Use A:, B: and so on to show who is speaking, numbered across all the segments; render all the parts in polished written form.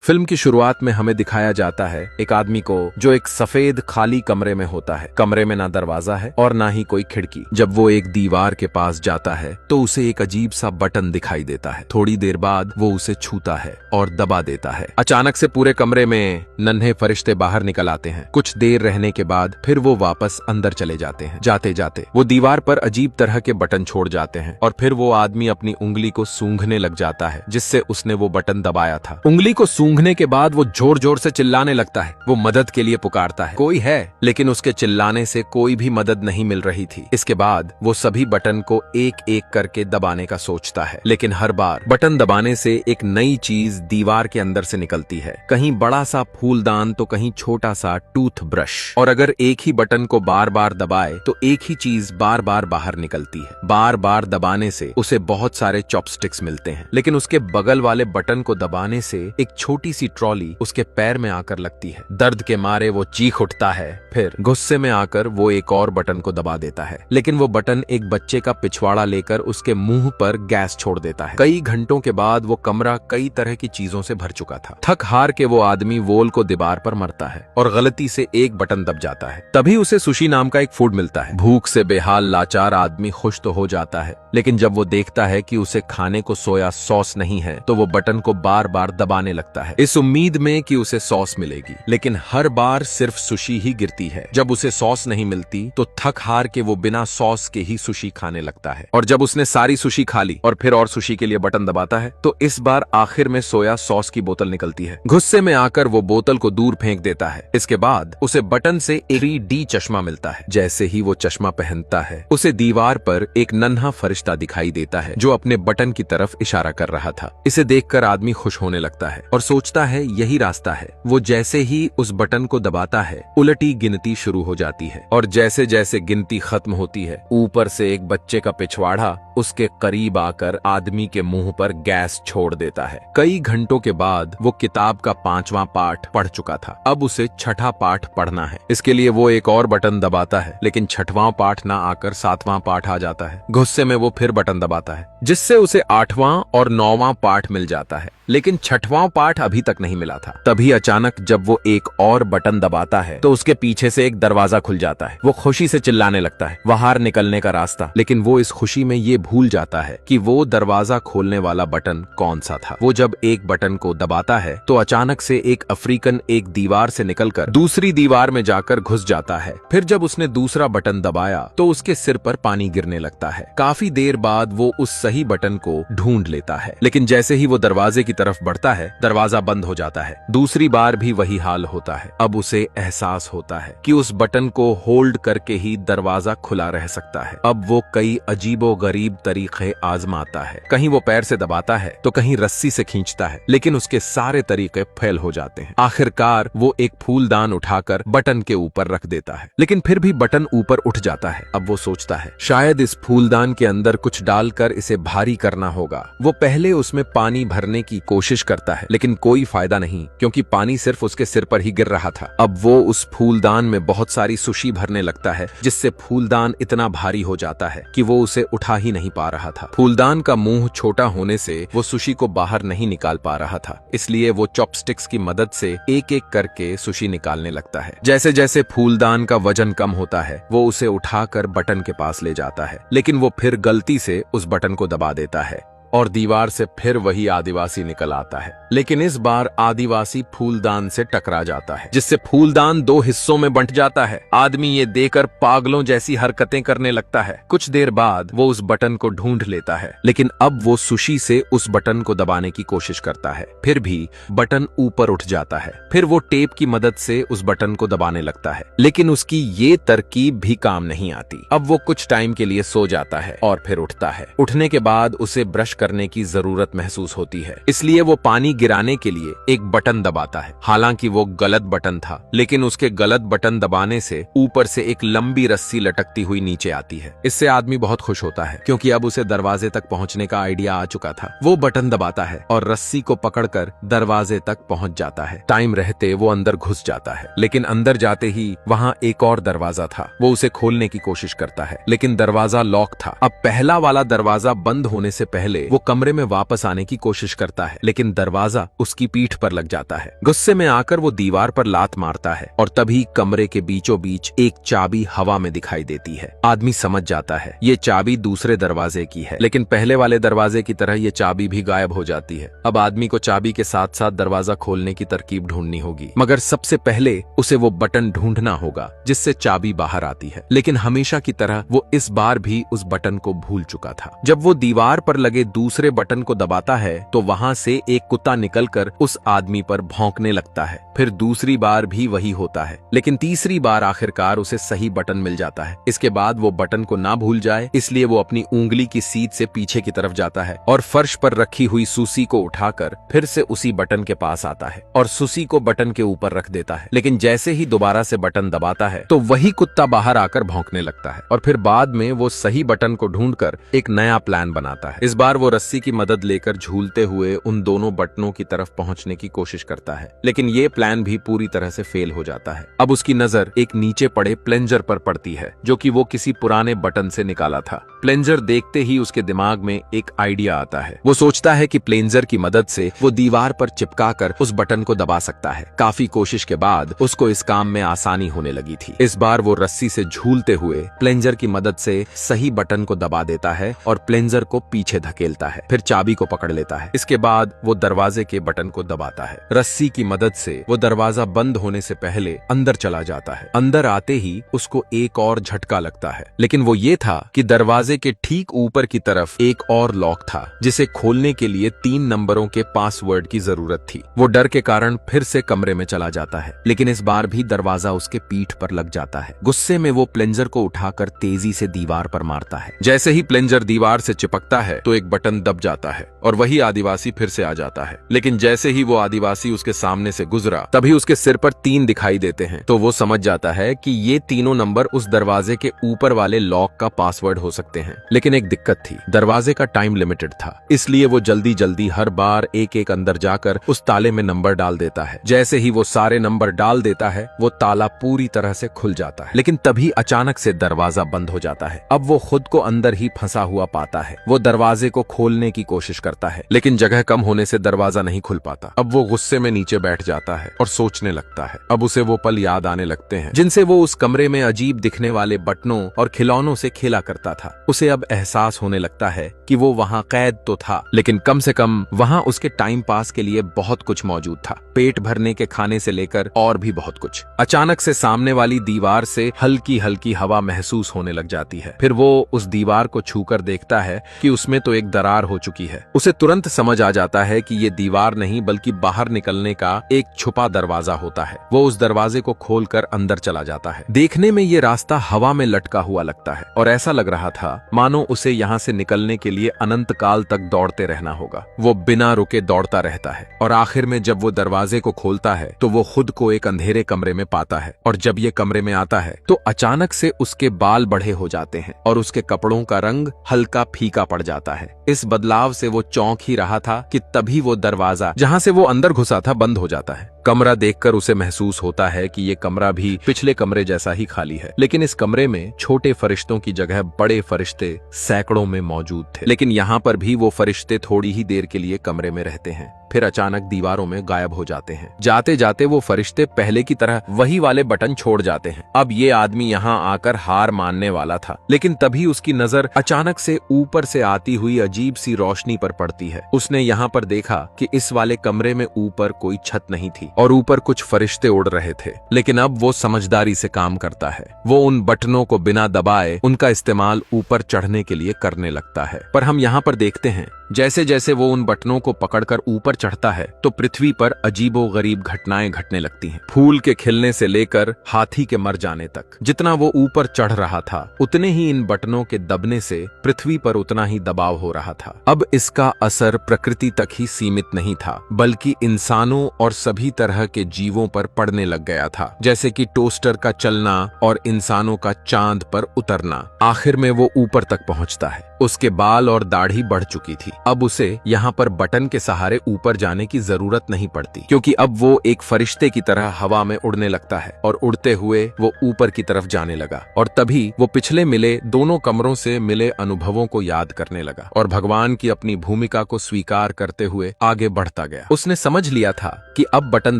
A: Film की शुरुआत में हमें दिखाया जाता है एक आदमी को जो एक सफेद खाली कमरे में होता है। कमरे में ना दरवाजा है और ना ही कोई खिड़की। जब वो एक दीवार के पास जाता है तो उसे एक अजीब सा बटन दिखाई देता है। थोड़ी देर बाद वो उसे छूता है और दबा देता है। अचानक से पूरे कमरे में नन्हे फरिश्ते बाहर निकल आते हैं। कुछ देर रहने के बाद फिर वो वापस अंदर चले जाते हैं। जाते जाते वो दीवार पर अजीब तरह के बटन छोड़ जाते हैं और फिर वो आदमी अपनी उंगली को सूंघने लग जाता है जिससे उसने वो बटन दबाया था। उंगली को सूंघने के बाद वो जोर जोर से चिल्लाने लगता है। वो मदद के लिए पुकारता है, कोई है, लेकिन उसके चिल्लाने से कोई भी मदद नहीं मिल रही थी। इसके बाद वो सभी बटन को एक एक करके दबाने का सोचता है, लेकिन हर बार बटन दबाने से एक नई चीज दीवार के अंदर से निकलती है। कहीं बड़ा सा फूलदान तो कहीं छोटा सा टूथब्रश। और अगर एक ही बटन को बार बार दबाए तो एक ही चीज बार बार बाहर निकलती है। बार बार दबाने से उसे बहुत सारे चॉपस्टिक्स मिलते हैं, लेकिन उसके बगल वाले बटन को दबाने से एक छोटी सी ट्रॉली उसके पैर में आकर लगती है। दर्द के मारे वो चीख उठता है। फिर गुस्से में आकर वो एक और बटन को दबा देता है, लेकिन वो बटन एक बच्चे का पिछवाड़ा लेकर उसके मुंह पर गैस छोड़ देता है। कई घंटों के बाद वो कमरा कई तरह की चीजों से भर चुका था। थक हार के वो आदमी वोल को दीवार पर मरता है और गलती से एक बटन दब जाता है। तभी उसे सुशी नाम का एक फूड मिलता है। भूख से बेहाल लाचार आदमी खुश तो हो जाता है, लेकिन जब वो देखता है कि उसे खाने को सोया सॉस नहीं है तो वो बटन को बार बार दबाने लगता है, इस उम्मीद में कि उसे सॉस मिलेगी। लेकिन हर बार सिर्फ सुशी ही गिरती है। जब उसे सॉस नहीं मिलती तो थक हार के वो बिना सॉस के ही सुशी खाने लगता है। और जब उसने सारी सुशी खा ली और फिर और सुशी के लिए बटन दबाता है तो इस बार आखिर में सोया सॉस की बोतल निकलती है। गुस्से में आकर वो बोतल को दूर फेंक देता है। इसके बाद उसे बटन से एक 3D चश्मा मिलता है। जैसे ही वो चश्मा पहनता है उसे दीवार पर एक नन्हा फरिश्ता दिखाई देता है जो अपने बटन की तरफ इशारा कर रहा था। इसे देखकर आदमी खुश होने लगता है और सोचता है यही रास्ता है। वो जैसे ही उस बटन को दबाता है उलटी गिनती शुरू हो जाती है और जैसे जैसे गिनती खत्म होती है ऊपर से एक बच्चे का पिछवाड़ा उसके करीब आकर आदमी के मुंह पर गैस छोड़ देता है। कई घंटों के बाद वो किताब का 5वां पाठ पढ़ चुका था। अब उसे 6ठा पाठ पढ़ना है। इसके लिए वो एक और बटन दबाता है, लेकिन 6वां पाठ ना आकर 7वां पाठ आ जाता है। गुस्से में वो फिर बटन दबाता है जिससे उसे 8वां और 9वां पाठ मिल जाता है, लेकिन 6वां पाठ अभी तक नहीं मिला था। तभी अचानक जब वो एक और बटन दबाता है तो उसके पीछे से एक दरवाजा खुल जाता है। वो खुशी से चिल्लाने लगता है, बाहर निकलने का रास्ता। लेकिन वो इस खुशी में ये भूल जाता है कि वो दरवाजा खोलने वाला बटन कौन सा था। वो जब एक बटन को दबाता है तो अचानक से एक अफ्रीकन एक दीवार से निकलकर दूसरी दीवार में जाकर घुस जाता है। फिर जब उसने दूसरा बटन दबाया तो उसके सिर पर पानी गिरने लगता है। काफी देर बाद वो उस सही बटन को ढूंढ लेता है, लेकिन जैसे ही वो दरवाजे की तरफ बढ़ता है दरवाजा बंद हो जाता है। दूसरी बार भी वही हाल होता है। अब उसे एहसास होता है कि उस बटन को होल्ड करके ही दरवाजा खुला रह सकता है। अब वो कई अजीबोगरीब तरीके आजमाता है। कहीं वो पैर से दबाता है तो कहीं रस्सी से खींचता है, लेकिन उसके सारे तरीके फेल हो जाते हैं। आखिरकार वो एक फूलदान उठाकर बटन के ऊपर रख देता है, लेकिन फिर भी बटन ऊपर उठ जाता है। अब वो सोचता है शायद इस फूलदान के अंदर कुछ डालकर इसे भारी करना होगा। वो पहले उसमें पानी भरने की कोशिश करता है, लेकिन कोई फायदा नहीं, क्योंकि पानी सिर्फ उसके सिर पर ही गिर रहा था। अब वो उस फूलदान में बहुत सारी सुशी भरने लगता है, जिससे फूलदान इतना भारी हो जाता है कि वो उसे उठा ही नहीं पा रहा था। फूलदान का मुंह छोटा होने से वो सुशी को बाहर नहीं निकाल पा रहा था, इसलिए वो चॉपस्टिक्स की मदद से एक एक करके सुशी निकालने लगता है। जैसे जैसे फूलदान का वजन कम होता है वो उसे उठाकर बटन के पास ले जाता है, लेकिन वो फिर गलती से उस बटन को दबा देता है और दीवार से फिर वही आदिवासी निकल आता है। लेकिन इस बार आदिवासी फूलदान से टकरा जाता है, जिससे फूलदान 2 हिस्सों में बंट जाता है। आदमी ये देखकर पागलों जैसी हरकतें करने लगता है। कुछ देर बाद वो उस बटन को ढूंढ लेता है, लेकिन अब वो सुशी से उस बटन को दबाने की कोशिश करता है। फिर भी बटन ऊपर उठ जाता है। फिर वो टेप की मदद से उस बटन को दबाने लगता है, लेकिन उसकी ये तरकीब भी काम नहीं आती। अब वो कुछ टाइम के लिए सो जाता है और फिर उठता है। उठने के बाद उसे ब्रश करने की जरूरत महसूस होती है, इसलिए वो पानी गिराने के लिए एक बटन दबाता है। हालांकि वो गलत बटन था, लेकिन उसके गलत बटन दबाने से ऊपर से एक लंबी रस्सी लटकती हुई नीचे आती है। इससे आदमी बहुत खुश होता है, क्योंकि अब उसे दरवाजे तक पहुंचने का आइडिया आ चुका था। वो बटन दबाता है और रस्सी को पकड़कर दरवाजे तक पहुंच जाता है। टाइम रहते वो अंदर घुस जाता है, लेकिन अंदर जाते ही वहां एक और दरवाजा था। वो उसे खोलने की कोशिश करता है, लेकिन दरवाजा लॉक था। अब पहला वाला दरवाजा बंद होने से पहले वो कमरे में वापस आने की कोशिश करता है, लेकिन दरवाजा उसकी पीठ पर लग जाता है। गुस्से में आकर वो दीवार पर लात मारता है और तभी कमरे के बीचों बीच एक चाबी हवा में दिखाई देती है। आदमी समझ जाता है ये चाबी दूसरे दरवाजे की है, लेकिन पहले वाले दरवाजे की तरह ये चाबी भी गायब हो जाती है। अब आदमी को चाबी के साथ साथ दरवाजा खोलने की तरकीब ढूंढनी होगी, मगर सबसे पहले उसे वो बटन ढूंढना होगा जिससे चाबी बाहर आती है। लेकिन हमेशा की तरह वो इस बार भी उस बटन को भूल चुका था। जब वो दीवार पर लगे दूसरे बटन को दबाता है तो वहां से एक कुत्ता निकलकर उस आदमी पर भौंकने लगता है। फिर दूसरी बार भी वही होता है, लेकिन तीसरी बार आखिरकार उसे सही बटन मिल जाता है। इसके बाद वो बटन को ना भूल जाए इसलिए वो अपनी उंगली की सीध से पीछे की तरफ जाता है और फर्श पर रखी हुई सुसी को उठाकर फिर से उसी बटन के पास आता है और सुसी को बटन के ऊपर रख देता है। लेकिन जैसे ही दोबारा से बटन दबाता है तो वही कुत्ता बाहर आकर भौंकने लगता है और फिर बाद में वो सही बटन को ढूंढकर एक नया प्लान बनाता है। इस बार वो रस्सी की मदद लेकर झूलते हुए उन दोनों बटनों की तरफ पहुंचने की कोशिश करता है, लेकिन ये प्लान भी पूरी तरह से फेल हो जाता है। अब उसकी नजर एक नीचे पड़े प्लेंजर पर पड़ती है जो कि वो किसी पुराने बटन से निकाला था। प्लेंजर देखते ही उसके दिमाग में एक आइडिया आता है। वो सोचता है कि प्लेंजर की मदद से वो दीवार पर चिपकाकर उस बटन को दबा सकता है। काफी कोशिश के बाद उसको इस काम में आसानी होने लगी थी। इस बार वो रस्सी से झूलते हुए प्लेंजर की मदद से सही बटन को दबा देता है और प्लेंजर को पीछे धकेलता है, फिर चाबी को पकड़ लेता है। इसके बाद वो दरवाजे के बटन को दबाता है। रस्सी की मदद से वो दरवाजा बंद होने से पहले अंदर चला जाता है। अंदर आते ही उसको एक और झटका लगता है, लेकिन वो ये था कि दरवाजे के ठीक ऊपर की तरफ एक और लॉक था जिसे खोलने के लिए 3 नंबरों के पासवर्ड की जरूरत थी। वो डर के कारण फिर से कमरे में चला जाता है, लेकिन इस बार भी दरवाजा उसके पीठ पर लग जाता है। गुस्से में वो प्लेंजर को उठाकर तेजी से दीवार पर मारता है। जैसे ही प्लेंजर दीवार से चिपकता है तो एक बटन दब जाता है और वही आदिवासी फिर से आ जाता है। लेकिन जैसे ही वो आदिवासी उसके सामने से गुजरा तभी उसके सिर पर 3 दिखाई देते हैं, तो वो समझ जाता है कि ये तीनों नंबर उस दरवाजे के ऊपर वाले लॉक का पासवर्ड हो सकते हैं। लेकिन एक दिक्कत थी, दरवाजे का टाइम लिमिटेड था, इसलिए वो जल्दी जल्दी हर बार एक एक अंदर जाकर उस ताले में नंबर डाल देता है। जैसे ही वो सारे नंबर डाल देता है वो ताला पूरी तरह से खुल जाता है, लेकिन तभी अचानक से दरवाजा बंद हो जाता है। अब वो खुद को अंदर ही फंसा हुआ पाता है। वो दरवाजे को खोलने की कोशिश करता है, लेकिन जगह कम होने से दरवाजा नहीं खुल पाता। अब वो गुस्से में नीचे बैठ जाता है और सोचने लगता है। अब उसे वो पल याद आने लगते हैं जिनसे वो उस कमरे में अजीब दिखने वाले बटनों और खिलौनों से खेला करता था। उसे अब एहसास होने लगता है कि वो वहाँ कैद तो था, लेकिन कम से कम वहाँ उसके टाइम पास के लिए बहुत कुछ मौजूद था, पेट भरने के खाने से लेकर और भी बहुत कुछ। अचानक से सामने वाली दीवार से हल्की हल्की हवा महसूस होने लग जाती है। फिर वो उस दीवार को छूकर देखता है कि उसमें तो एक दरार हो चुकी है। उसे तुरंत समझ आ जाता है कि ये दीवार नहीं बल्कि बाहर निकलने का एक छुपा दरवाजा होता है। वो उस दरवाजे को खोलकर अंदर चला जाता है। देखने में ये रास्ता हवा में लटका हुआ लगता है और ऐसा लग रहा था मानो उसे यहाँ से निकलने के लिए अनंत काल तक दौड़ते रहना होगा। वो बिना रुके दौड़ता रहता है और आखिर में जब वो दरवाजे को खोलता है तो वो खुद को एक अंधेरे कमरे में पाता है। और जब ये कमरे में आता है तो अचानक से उसके बाल बड़े हो जाते हैं और उसके कपड़ों का रंग हल्का फीका पड़ जाता है। इस बदलाव से वो चौंक ही रहा था कि तभी वो दरवाजा जहाँ से वो अंदर घुसा था बंद हो जाता है। कमरा देखकर उसे महसूस होता है कि ये कमरा भी पिछले कमरे जैसा ही खाली है, लेकिन इस कमरे में छोटे फरिश्तों की जगह बड़े फरिश्ते सैकड़ों में मौजूद थे। लेकिन यहाँ पर भी वो फरिश्ते थोड़ी ही देर के लिए कमरे में रहते हैं, फिर अचानक दीवारों में गायब हो जाते हैं। जाते जाते वो फरिश्ते पहले की तरह वही वाले बटन छोड़ जाते हैं। अब ये आदमी यहाँ आकर हार मानने वाला था, लेकिन तभी उसकी नजर अचानक से ऊपर से आती हुई अजीब सी रोशनी पर पड़ती है। उसने यहाँ पर देखा कि इस वाले कमरे में ऊपर कोई छत नहीं थी और ऊपर कुछ फरिश्ते उड़ रहे थे। लेकिन अब वो समझदारी से काम करता है। वो उन बटनों को बिना दबाए उनका इस्तेमाल ऊपर चढ़ने के लिए करने लगता है। पर हम यहाँ पर देखते हैं जैसे जैसे वो उन बटनों को पकड़कर ऊपर चढ़ता है तो पृथ्वी पर अजीबोगरीब घटनाएं घटने लगती हैं। फूल के खिलने से लेकर हाथी के मर जाने तक। जितना वो ऊपर चढ़ रहा था उतने ही इन बटनों के दबने से पृथ्वी पर उतना ही दबाव हो रहा था। अब इसका असर प्रकृति तक ही सीमित नहीं था, बल्कि इंसानों और सभी तरह तरह के जीवों पर पड़ने लग गया था, जैसे कि टोस्टर का चलना और इंसानों का चांद पर उतरना। आखिर में वो ऊपर तक पहुंचता है। उसके बाल और दाढ़ी बढ़ चुकी थी। अब उसे यहाँ पर बटन के सहारे ऊपर जाने की जरूरत नहीं पड़ती, क्योंकि अब वो एक फरिश्ते की तरह हवा में उड़ने लगता है और उड़ते हुए वो ऊपर की तरफ जाने लगा। और तभी वो पिछले मिले दोनों कमरों से मिले अनुभवों को याद करने लगा और भगवान की अपनी भूमिका को स्वीकार करते हुए आगे बढ़ता गया। उसने समझ लिया था कि अब बटन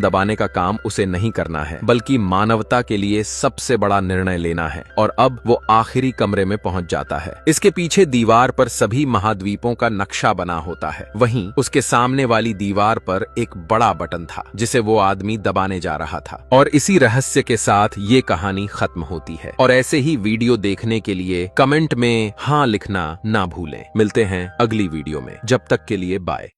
A: दबाने का काम उसे नहीं करना है, बल्कि मानवता के लिए सबसे बड़ा निर्णय लेना है। और अब वो आखिरी कमरे में पहुंच जाता है। इसके पीछे दीवार पर सभी महाद्वीपों का नक्शा बना होता है। वहीं उसके सामने वाली दीवार पर एक बड़ा बटन था जिसे वो आदमी दबाने जा रहा था। और इसी रहस्य के साथ ये कहानी खत्म होती है। और ऐसे ही वीडियो देखने के लिए कमेंट में हाँ लिखना ना भूलें। मिलते हैं अगली वीडियो में, जब तक के लिए बाय।